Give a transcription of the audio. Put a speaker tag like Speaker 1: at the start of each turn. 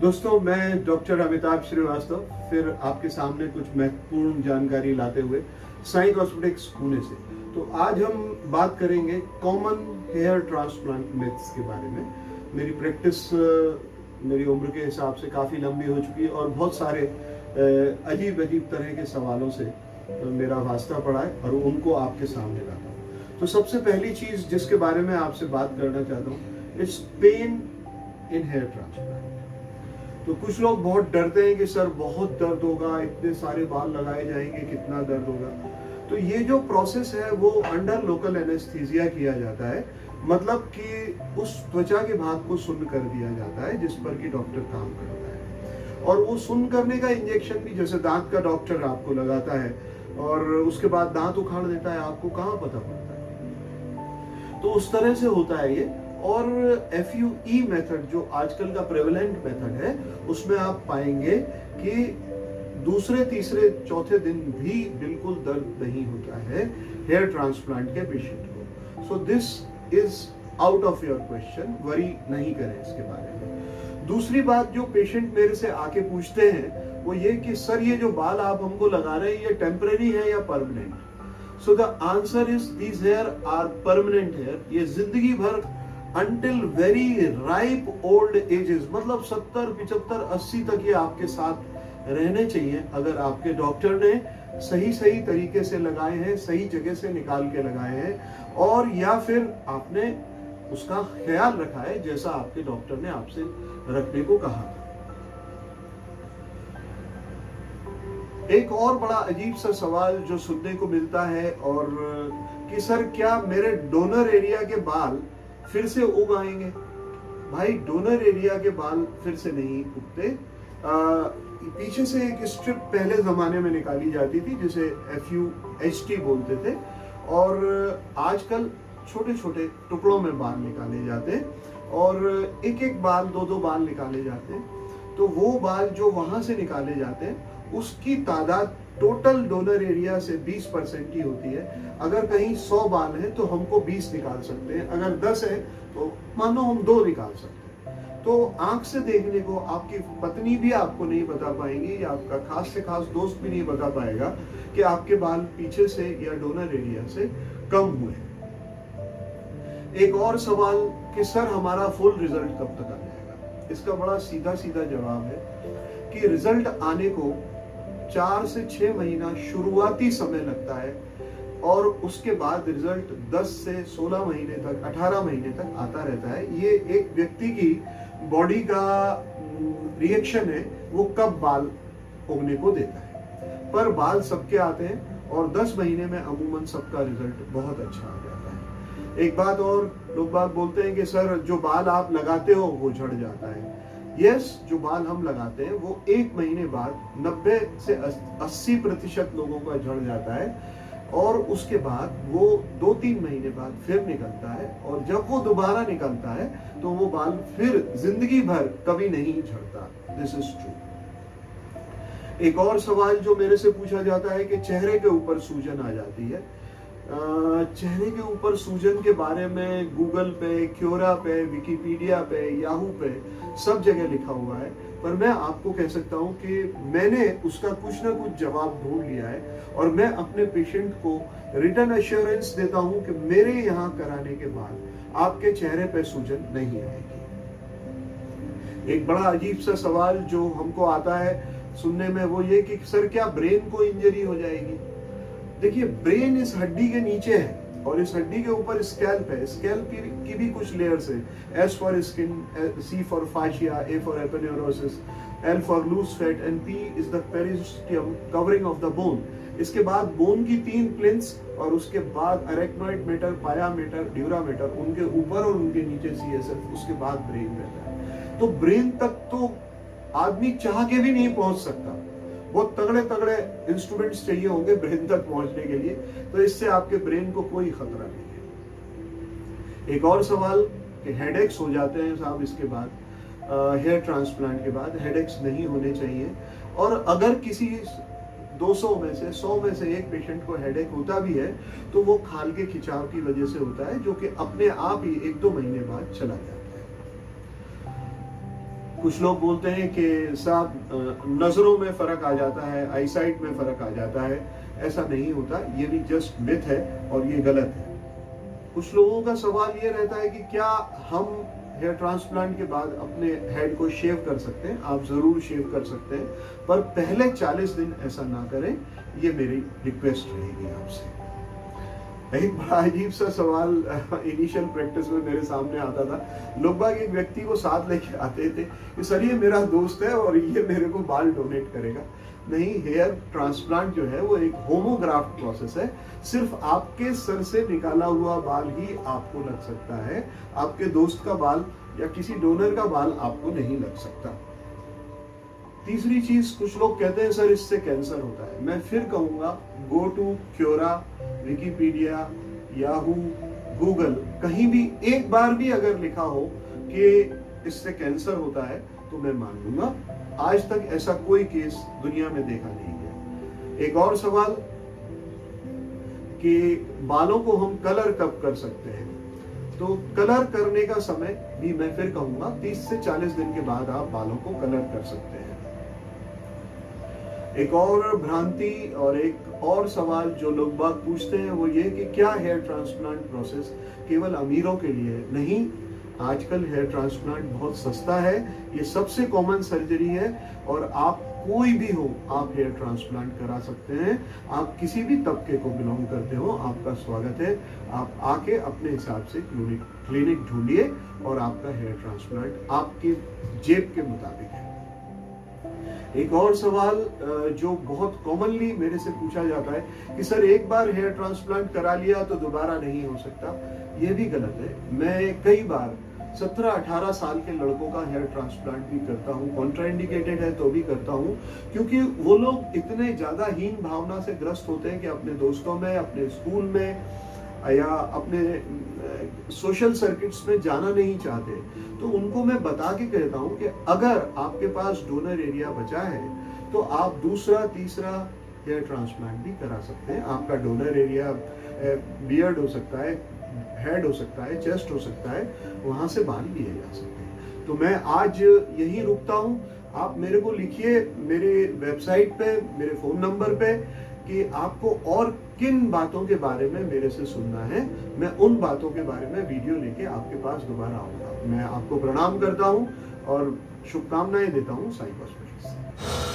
Speaker 1: दोस्तों, मैं डॉक्टर अमिताभ श्रीवास्तव फिर आपके सामने कुछ महत्वपूर्ण जानकारी लाते हुए साई कॉस्मेटिक्स पुणे से। तो आज हम बात करेंगे कॉमन हेयर ट्रांसप्लांट मिथ्स के बारे में। मेरी प्रैक्टिस मेरी उम्र के हिसाब से काफ़ी लंबी हो चुकी है और बहुत सारे अजीब अजीब तरह के सवालों से मेरा वास्ता पड़ा है और उनको आपके सामने लाता हूँ। तो सबसे पहली चीज़ जिसके बारे में आपसे बात करना चाहता हूँ, it's pain in hair transplant. तो कुछ लोग बहुत डरते हैं कि सर बहुत दर्द होगा, इतने सारे बाल लगाए जाएंगे, कितना दर्द होगा। तो ये जो प्रोसेस है वो अंडर लोकल एनेस्थीसिया किया जाता है, मतलब कि उस त्वचा के भाग को सुन्न कर दिया जाता है जिस पर कि डॉक्टर काम करता है। और वो सुन्न करने का इंजेक्शन भी जैसे दांत का डॉक्टर आपको लगाता है और उसके बाद दांत उखाड़ देता है, आपको कहाँ पता पड़ता है। तो उस तरह से होता है ये। और FUE मेथड जो आजकल का प्रेवलेंट मेथड है, उसमें आप पाएंगे कि दूसरे तीसरे चौथे दिन भी बिल्कुल दर्द नहीं होता है हेयर ट्रांसप्लांट के पेशेंट को। So this is out of your question, worry नहीं करें इसके बारे में। दूसरी बात जो पेशेंट मेरे से आके पूछते हैं वो ये कि सर ये जो बाल आप हमको लगा रहे हैं ये टेम्परेरी है या permanent. So the answer is these hair are permanent hair. ये जिंदगी भर Until very ripe old ages, मतलब 70, 75, 80 तक ये आपके साथ रहने चाहिए अगर आपके डॉक्टर ने सही तरीके से लगाए हैं, सही जगह से निकाल के लगाए हैं, और या फिर आपने उसका ख्याल रखा है जैसा आपके डॉक्टर ने आपसे रखने को कहा था। एक और बड़ा अजीब सा सवाल जो सुनने को मिलता है और कि सर क्या मेरे डोनर एरिया के बाल फिर से उग आएंगे। भाई, डोनर एरिया के बाल फिर से नहीं उगते। पीछे से एक स्ट्रिप पहले जमाने में निकाली जाती थी जिसे FUHT बोलते थे, और आजकल छोटे छोटे टुकड़ों में बाल निकाले जाते हैं और एक एक बाल, दो बाल निकाले जाते हैं। तो वो बाल जो वहां से निकाले जाते हैं उसकी तादाद टोटल डोनर एरिया से 20% की होती है। अगर कहीं 100 बाल है तो हमको 20 निकाल सकते हैं, अगर 10 है तो मानो हम 2 निकाल सकते हैं। तो आंख से देखने को आपकी पत्नी भी आपको नहीं बता पाएंगी या आपका खास से खास दोस्त भी नहीं बता पाएगा कि आपके बाल पीछे से या डोनर एरिया से कम हुए। एक और सवाल कि सर हमारा फुल रिजल्ट कब तक आ जाएगा। इसका बड़ा सीधा जवाब है कि रिजल्ट आने को 4 से 6 महीना शुरुआती समय लगता है और उसके बाद रिजल्ट 10 से 16 महीने तक, 18 महीने तक आता रहता है। ये एक व्यक्ति की बॉडी का रिएक्शन है, वो कब बाल उगने को देता है। पर बाल सबके आते हैं और 10 महीने में अमूमन सबका रिजल्ट बहुत अच्छा आ जाता है। एक बात और, लोग बात बोलते हैं कि सर जो बाल आप लगाते हो वो झड़ जाता है। यस, जो बाल हम लगाते हैं वो 1 महीने बाद 90 से 80% लोगों का झड़ जाता है और उसके बाद वो 2-3 महीने बाद फिर निकलता है, और जब वो दोबारा निकलता है तो वो बाल फिर जिंदगी भर कभी नहीं झड़ता। This is true. एक और सवाल जो मेरे से पूछा जाता है कि चेहरे के ऊपर सूजन आ जाती है। चेहरे के ऊपर सूजन के बारे में गूगल पे, क्योरा पे, विकिपीडिया पे, याहू पे सब जगह लिखा हुआ है, पर मैं आपको कह सकता हूं कि मैंने उसका कुछ ना कुछ जवाब ढूंढ लिया है और मैं अपने पेशेंट को रिटर्न एश्योरेंस देता हूं कि मेरे यहाँ कराने के बाद आपके चेहरे पे सूजन नहीं आएगी। एक बड़ा अजीब सा सवाल जो हमको आता है सुनने में वो ये कि सर क्या ब्रेन को इंजरी हो जाएगी। देखिए, ब्रेन इस हड्डी के नीचे है और इस हड्डी के ऊपर स्कैल्प है। स्कैल्प की भी कुछ लेयर्स है। S for skin, C for fascia, A for aponeurosis, L for loose fat and P is the periosteum covering of the bone. इसके बाद बोन की 3 प्लिंथ्स और उसके बाद arachnoid mater, pia mater, dura mater, उनके ऊपर और उनके नीचे CSF, उसके बाद ब्रेन रहता है। तो ब्रेन तक तो आदमी चाह के भी नहीं पहुंच सकता, बहुत तगड़े इंस्ट्रूमेंट्स चाहिए होंगे ब्रेन तक पहुंचने के लिए। तो इससे आपके ब्रेन को कोई खतरा नहीं है। एक और सवाल कि हेडेक्स हो जाते हैं साहब इसके बाद, हेयर ट्रांसप्लांट के बाद हेडेक्स नहीं होने चाहिए। और अगर किसी 200 में से 100 में से एक पेशेंट को हेडेक होता भी है तो वो खाल के खिंचाव की वजह से होता है, जो कि अपने आप ही 1-2 महीने बाद चला जाता है। कुछ लोग बोलते हैं कि साहब नजरों में फर्क आ जाता है, आईसाइट में फर्क आ जाता है। ऐसा नहीं होता, ये भी जस्ट मिथ है और ये गलत है। कुछ लोगों का सवाल ये रहता है कि क्या हम हेयर ट्रांसप्लांट के बाद अपने हेड को शेव कर सकते हैं? आप जरूर शेव कर सकते हैं, पर पहले 40 दिन ऐसा ना करें, ये मेरी रिक्वेस्ट रहेगी आपसे। एक बड़ा अजीब सा सवाल इनिशियल प्रैक्टिस में मेरे सामने आता था। लोग बाग एक व्यक्ति को साथ लेके आते थे कि सर ये मेरा दोस्त है और ये मेरे को बाल डोनेट करेगा। नहीं, हेयर ट्रांसप्लांट जो है वो एक होमोग्राफ्ट प्रोसेस है। सिर्फ आपके सर से निकाला हुआ बाल ही आपको लग सकता है, आपके दोस्त का बाल या किसी डोनर का बाल आपको नहीं लग सकता। तीसरी चीज, कुछ लोग कहते हैं सर इससे कैंसर होता है। मैं फिर कहूंगा, go to Quora, Wikipedia, Yahoo, Google, कहीं भी एक बार भी अगर लिखा हो कि इससे कैंसर होता है तो मैं मान लूंगा। आज तक ऐसा कोई केस दुनिया में देखा नहीं है। एक और सवाल कि बालों को हम कलर कब कर सकते हैं? तो कलर करने का समय भी मैं फिर कहूंगा 30 से 40 दिन के बाद आप बालों को कलर कर सकते हैं। एक और भ्रांति और एक और सवाल जो लोग बाग पूछते हैं वो ये कि क्या हेयर ट्रांसप्लांट प्रोसेस केवल अमीरों के लिए है? नहीं, आजकल हेयर ट्रांसप्लांट बहुत सस्ता है, ये सबसे कॉमन सर्जरी है और आप कोई भी हो, आप हेयर ट्रांसप्लांट करा सकते हैं। आप किसी भी तबके को बिलोंग करते हो, आपका स्वागत है। आप आके अपने हिसाब से क्लिनिक ढूंढिए और आपका हेयर ट्रांसप्लांट आपके जेब के मुताबिक है। एक और सवाल जो बहुत कॉमनली मेरे से पूछा जाता है कि सर एक बार हेयर ट्रांसप्लांट करा लिया तो दोबारा नहीं हो सकता। ये भी गलत है। मैं कई बार 17-18 साल के लड़कों का हेयर ट्रांसप्लांट भी करता हूँ, कॉन्ट्राइंडिकेटेड है तो भी करता हूँ, क्योंकि वो लोग इतने ज्यादा हीन भावना से ग्रस्त होते हैं कि अपने दोस्तों में, अपने स्कूल में या अपने सोशल सर्किट्स में जाना नहीं चाहते। तो उनको मैं बता के कहता हूं कि अगर आपके पास डोनर एरिया बचा है तो आप दूसरा तीसरा हेयर ट्रांसप्लांट भी करा सकते हैं। आपका डोनर एरिया बियर्ड हो सकता है, हेड हो सकता है, चेस्ट हो सकता है, वहां से बाल लिए जा सकते हैं। तो मैं आज यही रुकता हूं। आप मेरे को लिखिए मेरे वेबसाइट पे, मेरे फोन नंबर पे कि आपको और किन बातों के बारे में मेरे से सुनना है। मैं उन बातों के बारे में वीडियो लेके आपके पास दोबारा आऊंगा। मैं आपको प्रणाम करता हूं और शुभकामनाएं देता हूं साईं हॉस्पिटल से।